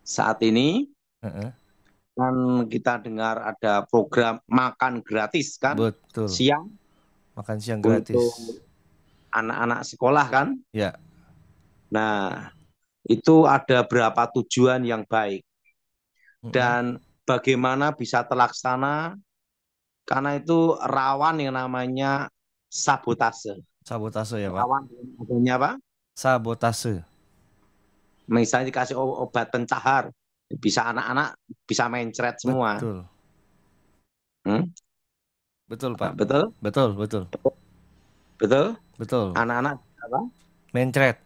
Saat ini Heeh. kan kita dengar ada program makan gratis kan Betul. siang Makan siang untuk gratis. anak-anak sekolah kan. Ya. Nah, itu ada berapa tujuan yang baik Mm-mm. dan bagaimana bisa terlaksana karena itu rawan yang namanya sabotase. Sabotase ya, Pak. Rawan dengan adanya apa? Sabotase. Misalnya dikasih obat pencahar, bisa anak-anak bisa mencret semua. Betul. Hmm? Betul, Pak. Betul? Betul, betul. Betul? Betul. Anak-anak apa? Mencret.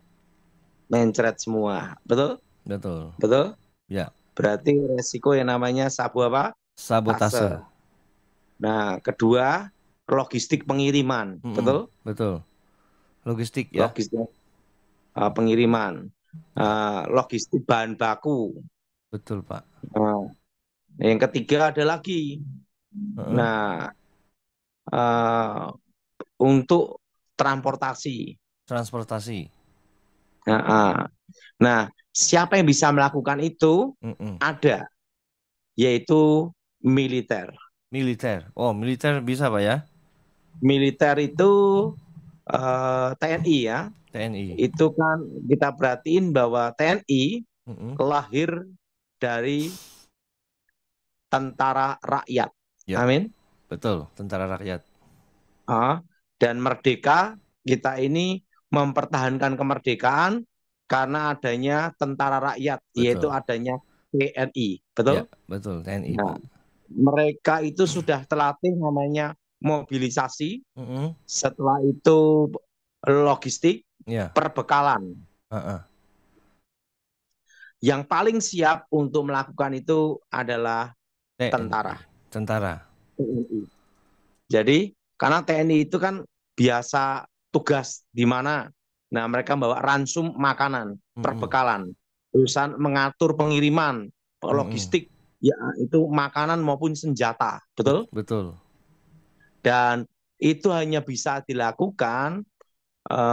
Mencret semua. Betul? Betul. Betul? Ya. Berarti resiko yang namanya sabu apa? Sabotase. Tase. Nah, kedua, logistik pengiriman. Mm-mm. Betul? Betul. Logistik ya. Logistik pengiriman. Ya. Logistik bahan baku. Betul, Pak. Nah, yang ketiga ada lagi. Heeh. Nah, eh, untuk transportasi. Transportasi. Nah, nah, siapa yang bisa melakukan itu? Mm-mm. Ada, yaitu militer. Militer. Oh, militer bisa, Pak ya? Militer itu TNI ya. TNI. Itu kan kita perhatiin bahwa TNI Mm-mm. lahir dari tentara rakyat. Ya. Amin. Betul. Tentara rakyat. Ah, dan merdeka, kita ini mempertahankan kemerdekaan karena adanya tentara rakyat, yaitu Betul. adanya TNI. Ya, Betul? betul. TNI, Nah, Pak. mereka itu sudah terlatih namanya mobilisasi, Mm-mm. setelah itu logistik, Ya. perbekalan. Heeh. Yang paling siap untuk melakukan itu adalah TNI. tentara. Tentara. TNI. Jadi, karena TNI itu kan biasa tugas di mana, nah mereka bawa ransum makanan, Mm-mm. perbekalan, urusan mengatur pengiriman, Mm-mm. logistik, ya itu makanan maupun senjata, betul? Betul. Dan itu hanya bisa dilakukan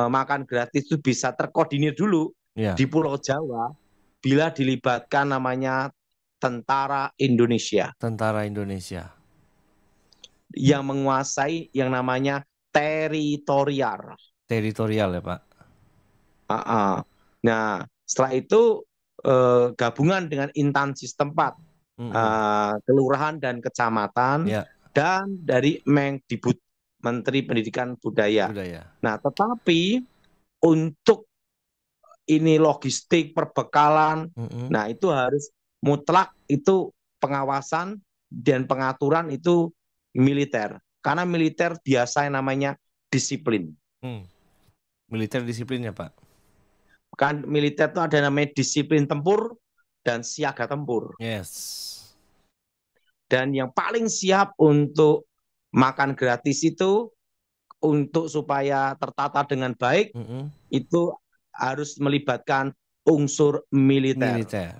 makan gratis itu bisa terkoordinir dulu Ya. di Pulau Jawa bila dilibatkan namanya tentara Indonesia Tentara Indonesia. yang menguasai yang namanya teritorial. Teritorial ya, Pak. Nah, setelah itu gabungan dengan instansi setempat, Mm-mm. kelurahan dan kecamatan, Ya. dan dari Mendikbud, Menteri Pendidikan Budaya. Budaya. Nah, tetapi untuk ini logistik, perbekalan, Mm-mm. nah itu harus mutlak itu pengawasan dan pengaturan itu militer. Karena militer biasa yang namanya disiplin. Mm. Militer disiplin ya, Pak. Kan militer itu ada namanya disiplin tempur dan siaga tempur. Yes. Dan yang paling siap untuk makan gratis itu untuk supaya tertata dengan baik Mm-mm. itu harus melibatkan unsur militer Militer.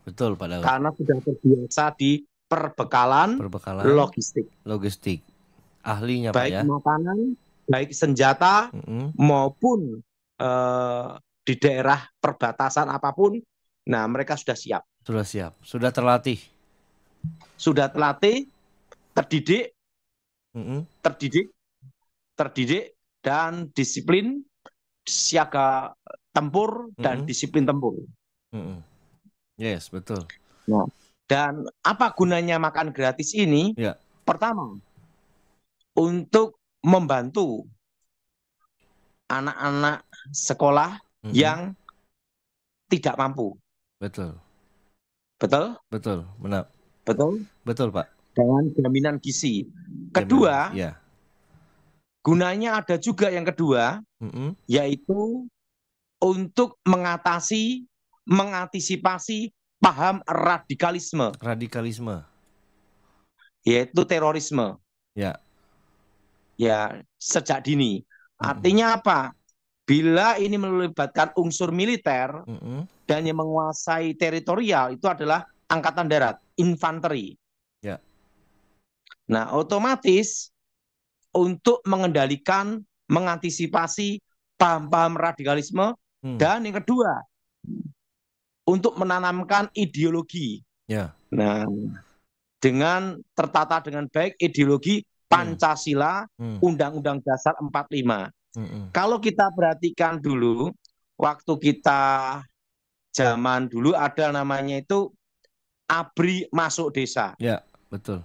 Betul, Pak Daud. karena sudah terbiasa di perbekalan Perbekalan, logistik, logistik. Ahlinya, Pak baik ya. makanan, baik senjata Mm-mm. maupun eh, di daerah perbatasan apapun. Nah, mereka sudah siap, Sudah siap. Sudah terlatih. sudah terlatih, terdidik, Mm-mm. terdidik, terdidik dan disiplin, siaga tempur dan Mm-mm. disiplin tempur. Mm-mm. Yes, betul. Nah, dan apa gunanya makan gratis ini? Ya. Pertama, untuk membantu anak-anak sekolah Mm-mm. yang tidak mampu. Betul. Betul? Betul. Benar. Betul? Betul, Pak. Dengan jaminan gizi. Jaminan. Kedua, Ya. gunanya ada juga yang kedua, Mm-mm. yaitu untuk mengatasi, mengantisipasi paham radikalisme, Radikalisme. yaitu terorisme, Ya. ya sejak dini. Mm-mm. Artinya apa? Bila ini melibatkan unsur militer Mm-mm. dan yang menguasai teritorial itu adalah angkatan darat, infanteri. Ya. Nah, otomatis untuk mengendalikan, mengantisipasi paham-paham radikalisme, Hmm. dan yang kedua untuk menanamkan ideologi. Ya. Nah, dengan tertata dengan baik ideologi Pancasila, Undang-Undang Dasar 45. Kalau kita perhatikan dulu, waktu kita zaman dulu ada namanya itu ABRI masuk desa. Ya, betul.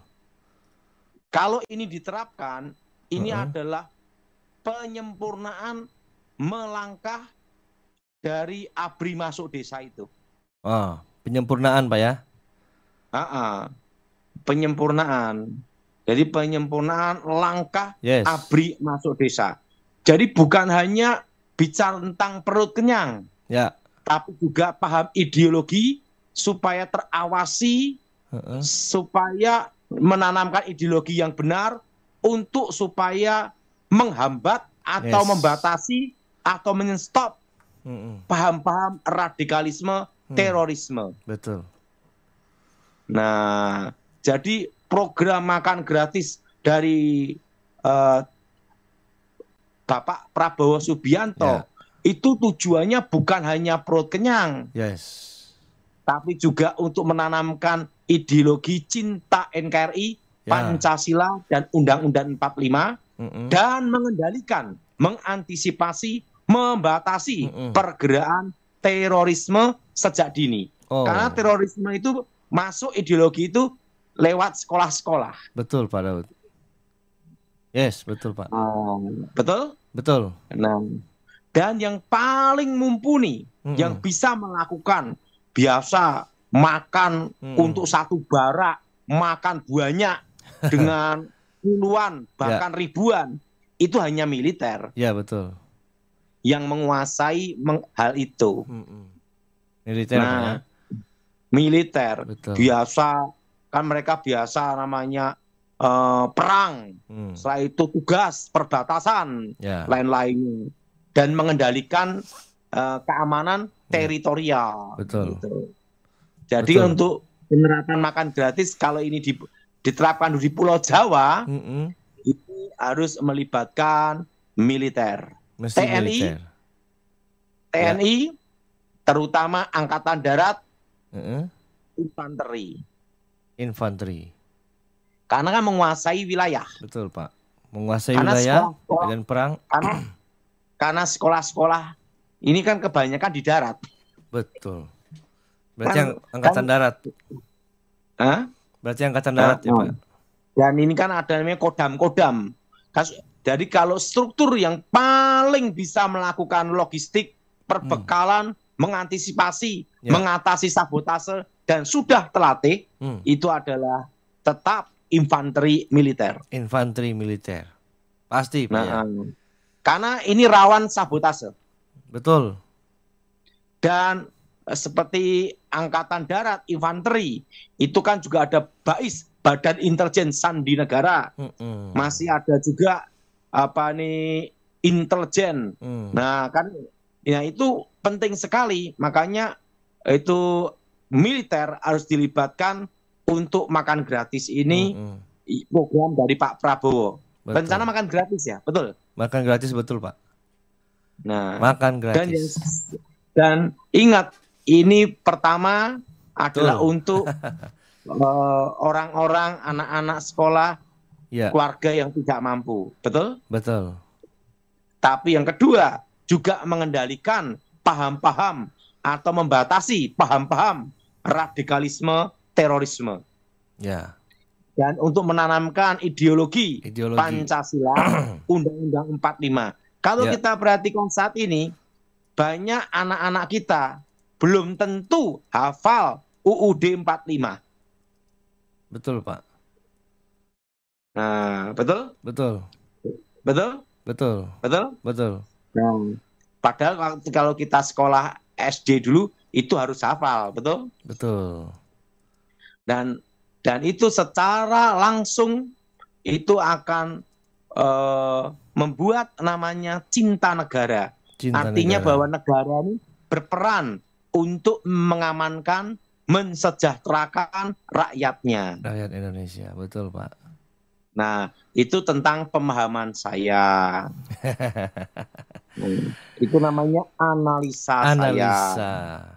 Kalau ini diterapkan, ini adalah penyempurnaan melangkah dari ABRI masuk desa itu. Penyempurnaan, Pak ya? Penyempurnaan. Jadi penyempurnaan langkah Yes. ABRI masuk desa. Jadi bukan hanya bicara tentang perut kenyang, Ya. tapi juga paham ideologi supaya terawasi, supaya menanamkan ideologi yang benar untuk supaya menghambat atau membatasi atau menstop paham-paham radikalisme, terorisme. Betul. Nah, jadi program makan gratis dari Bapak Prabowo Subianto itu tujuannya bukan hanya perut kenyang, tapi juga untuk menanamkan ideologi cinta NKRI, Pancasila dan Undang-Undang 45 dan mengendalikan, mengantisipasi, membatasi pergerakan terorisme sejak dini. Karena terorisme itu masuk ideologi itu lewat sekolah-sekolah. Betul, Pak Daud. Yes, betul, Pak. Betul? Betul. Nah, dan yang paling mumpuni, yang bisa melakukan biasa makan untuk satu barak, makan banyak dengan puluhan, bahkan ribuan, itu hanya militer. Ya, betul. Yang menguasai hal itu. Militer, Pak ya? Militer. Betul. Biasa, kan mereka biasa namanya perang, setelah itu tugas perbatasan, lain-lainnya, dan mengendalikan keamanan teritorial. Betul. Gitu. Jadi untuk penerapan makan gratis kalau ini diterapkan di Pulau Jawa, ini harus melibatkan militer, TNI, terutama Angkatan Darat, infanteri. Karena kan menguasai wilayah. Betul, Pak. Menguasai wilayah dan perang. Karena sekolah-sekolah ini kan kebanyakan di darat. Betul. Berarti Angkatan Darat. Berarti Angkatan Darat ya, Pak. Dan ini kan ada namanya kodam-kodam. Jadi kalau struktur yang paling bisa melakukan logistik, perbekalan, mengantisipasi, mengatasi sabotase, dan sudah terlatih, itu adalah tetap infanteri militer. Infanteri militer. Pasti, Pak ya. Karena ini rawan sabotase. Betul. Dan seperti Angkatan Darat, infanteri, itu kan juga ada BAIS, Badan Intelijen Sandi Negara. Masih ada juga intelijen. Nah, kan ya itu penting sekali. Makanya itu militer harus dilibatkan untuk makan gratis ini, program dari Pak Prabowo. Betul. Rencana makan gratis ya, betul? Makan gratis, betul, Pak. Nah, makan gratis. Dan ingat, ini pertama adalah untuk orang-orang, anak-anak sekolah, keluarga yang tidak mampu, betul? Betul. Tapi yang kedua juga mengendalikan paham-paham atau membatasi paham-paham radikalisme, terorisme. Ya. Dan untuk menanamkan ideologi. Pancasila, Undang-Undang 45. Kalau kita perhatikan saat ini, banyak anak-anak kita belum tentu hafal UUD 45. Betul, Pak. Nah, betul? Betul. Betul? Betul. Betul? Betul. Nah, padahal kalau kita sekolah SD dulu, itu harus hafal, betul? Betul. Dan itu secara langsung itu akan membuat namanya cinta negara. Artinya bahwa negara ini berperan untuk mengamankan, mensejahterakan rakyatnya. Rakyat Indonesia, betul, Pak. Nah, itu tentang pemahaman saya. Itu namanya analisa saya.